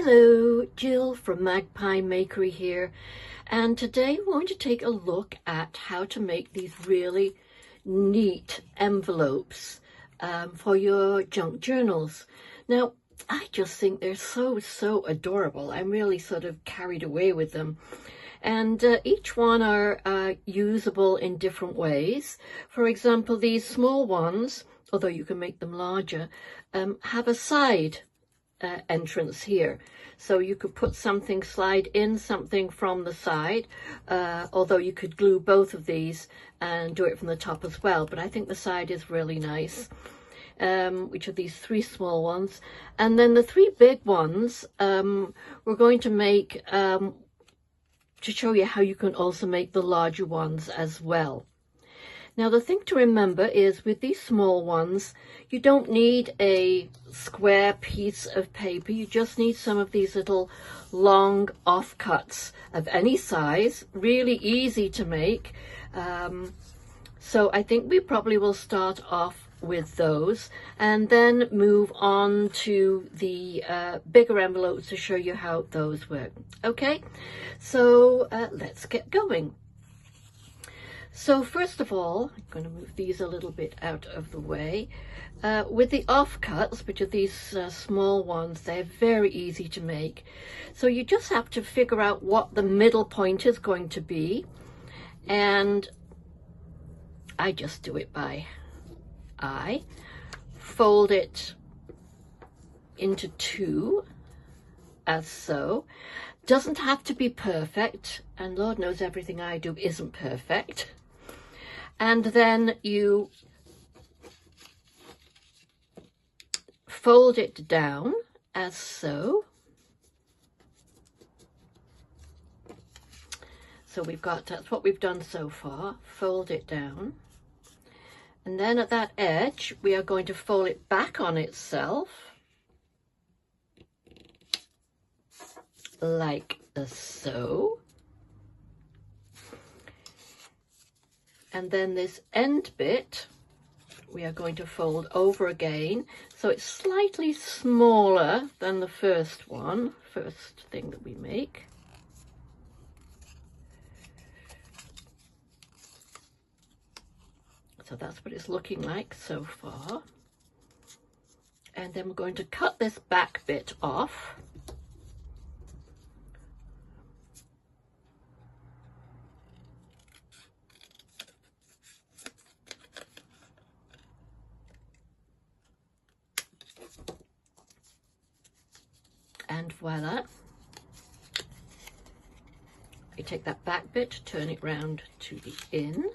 Hello, Jill from Magpie Makery here, and today we're going to take a look at how to make these really neat envelopes for your junk journals. Now, I just think they're so adorable. I'm really sort of carried away with them. And each one are usable in different ways. For example, these small ones, although you can make them larger, have a side entrance here, so you could put something, slide in something from the side, although you could glue both of these and do it from the top as well, but I think the side is really nice. Which are these three small ones, and then the three big ones we're going to make to show you how you can also make the larger ones as well. Now, the thing to remember is with these small ones, you don't need a square piece of paper. You just need some of these little long offcuts of any size, really easy to make. So I think we probably will start off with those and then move on to the bigger envelopes to show you how those work. Okay, so let's get going. So first of all, I'm going to move these a little bit out of the way. With the offcuts, which are these small ones, they're very easy to make. So you just have to figure out what the middle point is going to be. And I just do it by eye. Fold it into two, as so. Doesn't have to be perfect, and Lord knows everything I do isn't perfect. And then you fold it down as so. So we've got, that's what we've done so far, fold it down. And then at that edge, we are going to fold it back on itself, like so. And then this end bit, we are going to fold over again. So it's slightly smaller than the first one, first thing that we make. So that's what it's looking like so far. And then we're going to cut this back bit off. And voila. You take that back bit, turn it round to the in.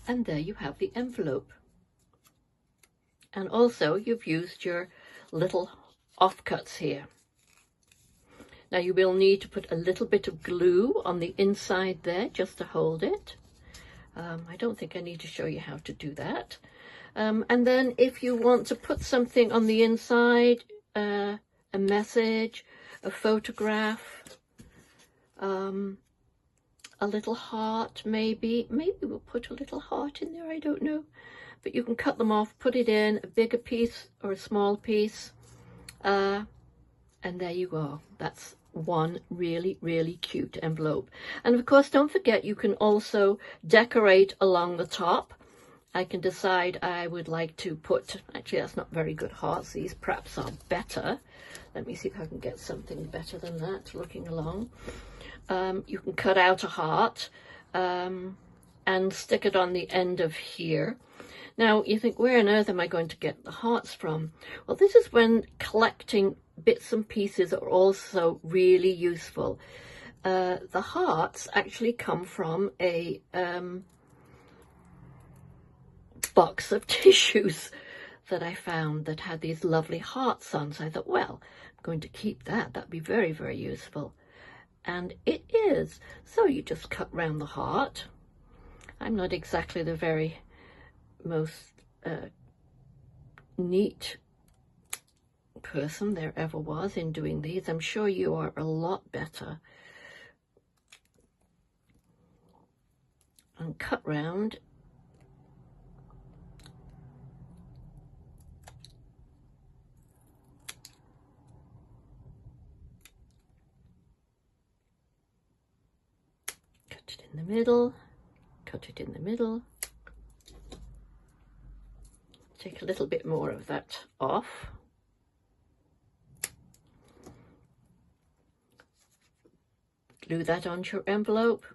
And there you have the envelope. And also you've used your little offcuts here. Now you will need to put a little bit of glue on the inside there just to hold it. I don't think I need to show you how to do that. And then if you want to put something on the inside, a message, a photograph, a little heart, maybe we'll put a little heart in there, I don't know, but you can cut them off, put it in a bigger piece or a small piece, and there you go. That's one really cute envelope. And of course, don't forget, you can also decorate along the top. I can decide I would like to put, actually that's not very good hearts, these perhaps are better. Let me see if I can get something better than that, looking along. You can cut out a heart and stick it on the end of here. Now you think, where on earth am I going to get the hearts from? Well, this is when collecting bits and pieces are also really useful. The hearts actually come from a box of tissues that I found that had these lovely hearts on. So I thought, well, I'm going to keep that. That'd be very useful. And it is. So you just cut round the heart. I'm not exactly the very most neat person there ever was in doing these. I'm sure you are a lot better. And cut round. in the middle, cut it in the middle. Take a little bit more of that off. Glue that onto your envelope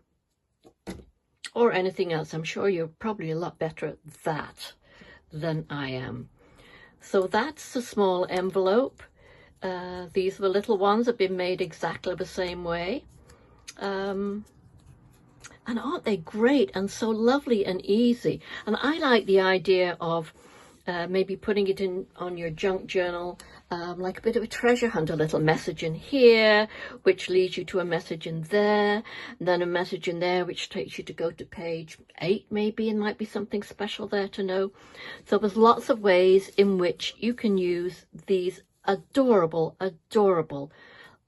or anything else. I'm sure you're probably a lot better at that than I am. So that's the small envelope. These are the little ones have been made exactly the same way. And aren't they great and so lovely and easy? And I like the idea of maybe putting it in on your junk journal, like a bit of a treasure hunt, a little message in here, which leads you to a message in there, and then a message in there, which takes you to go to page 8 maybe, and might be something special there to know. So there's lots of ways in which you can use these adorable, adorable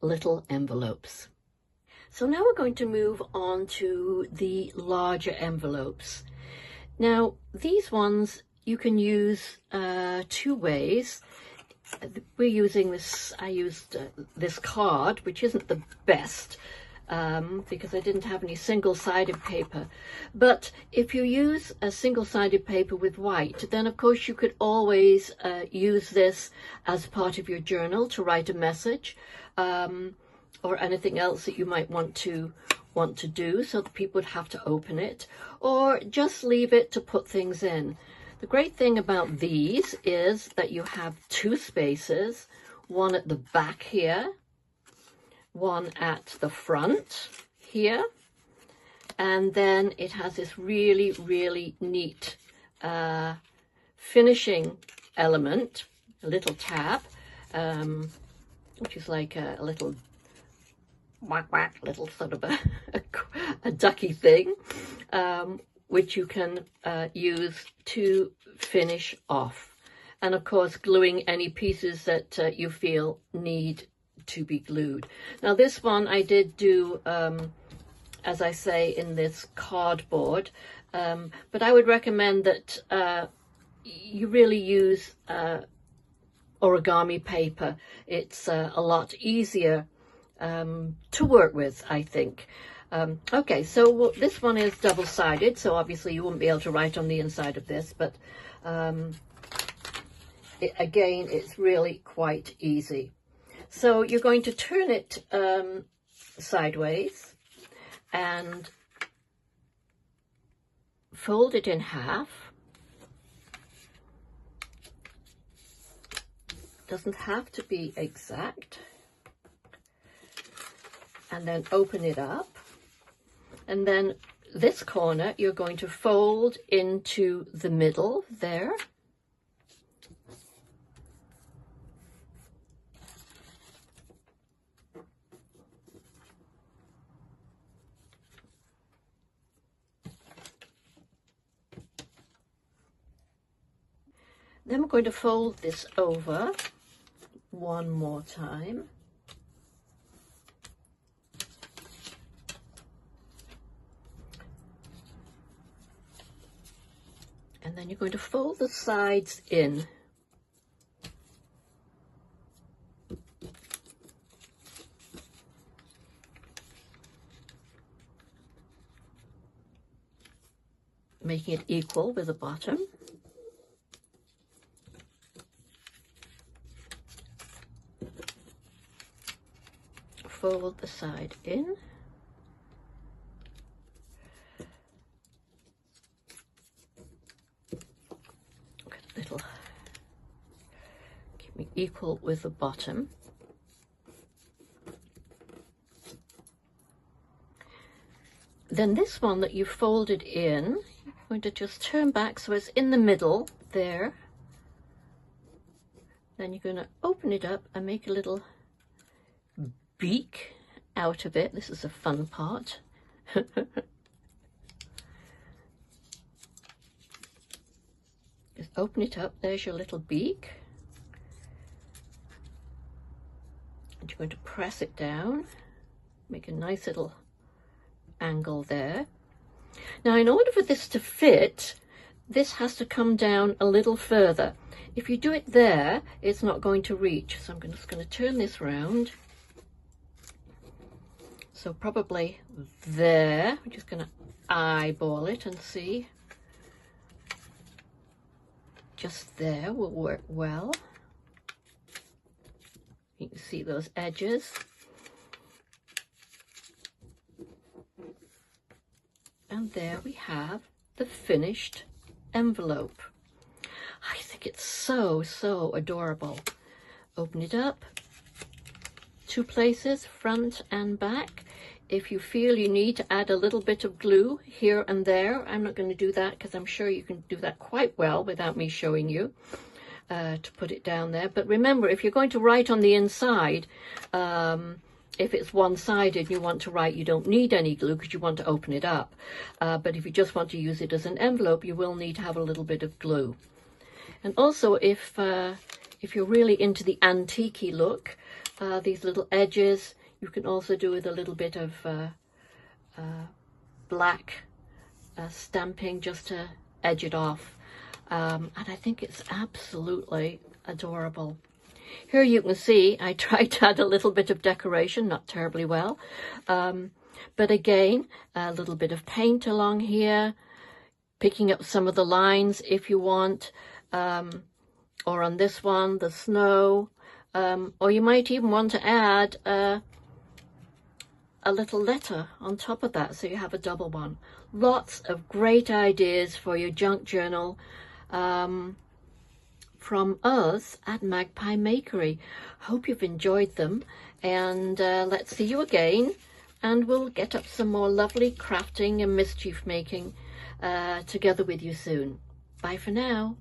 little envelopes. So now we're going to move on to the larger envelopes. Now, these ones you can use 2 ways. We're using this, I used this card, which isn't the best because I didn't have any single-sided paper. But if you use a single-sided paper with white, then of course you could always use this as part of your journal to write a message or anything else that you might want to do, so that people would have to open it, or just leave it to put things in. The great thing about these is that you have 2 spaces, one at the back here, one at the front here, and then it has this really, really neat finishing element, a little tab, which is like a little whack whack, little sort of a ducky thing, which you can use to finish off. And of course, gluing any pieces that you feel need to be glued. Now this one I did do, as I say, in this cardboard, but I would recommend that you really use origami paper. It's a lot easier to work with, I think. Okay, so this one is double-sided, so obviously you wouldn't be able to write on the inside of this, but again, it's really quite easy. So you're going to turn it sideways and fold it in half. Doesn't have to be exact. And then open it up. And then this corner you're going to fold into the middle there. Then we're going to fold this over one more time. And then you're going to fold the sides in. Making it equal with the bottom. Fold the side in. Little, keep me equal with the bottom. Then this one that you folded in, you're going to just turn back so it's in the middle there. Then you're going to open it up and make a little beak out of it. This is the fun part. Just open it up, there's your little beak. And you're going to press it down, make a nice little angle there. Now, in order for this to fit, this has to come down a little further. If you do it there, it's not going to reach. So I'm just going to turn this round. So probably there. I'm just going to eyeball it and see. Just there will work well. You can see those edges. And there we have the finished envelope. I think it's so, so adorable. Open it up. 2 places, front and back. If you feel you need to add a little bit of glue here and there, I'm not going to do that because I'm sure you can do that quite well without me showing you to put it down there. But remember, if you're going to write on the inside, if it's one-sided and you want to write, you don't need any glue because you want to open it up. But if you just want to use it as an envelope, you will need to have a little bit of glue. And also, if you're really into the antique-y look, these little edges, you can also do with a little bit of black stamping just to edge it off. And I think it's absolutely adorable. Here you can see I tried to add a little bit of decoration, not terribly well. But again, a little bit of paint along here, picking up some of the lines if you want. Or on this one, the snow. Or you might even want to add a little letter on top of that, so you have a double one. Lots of great ideas for your junk journal from us at Magpie Makery. Hope you've enjoyed them, and let's see you again, and we'll get up some more lovely crafting and mischief making together with you soon. Bye for now.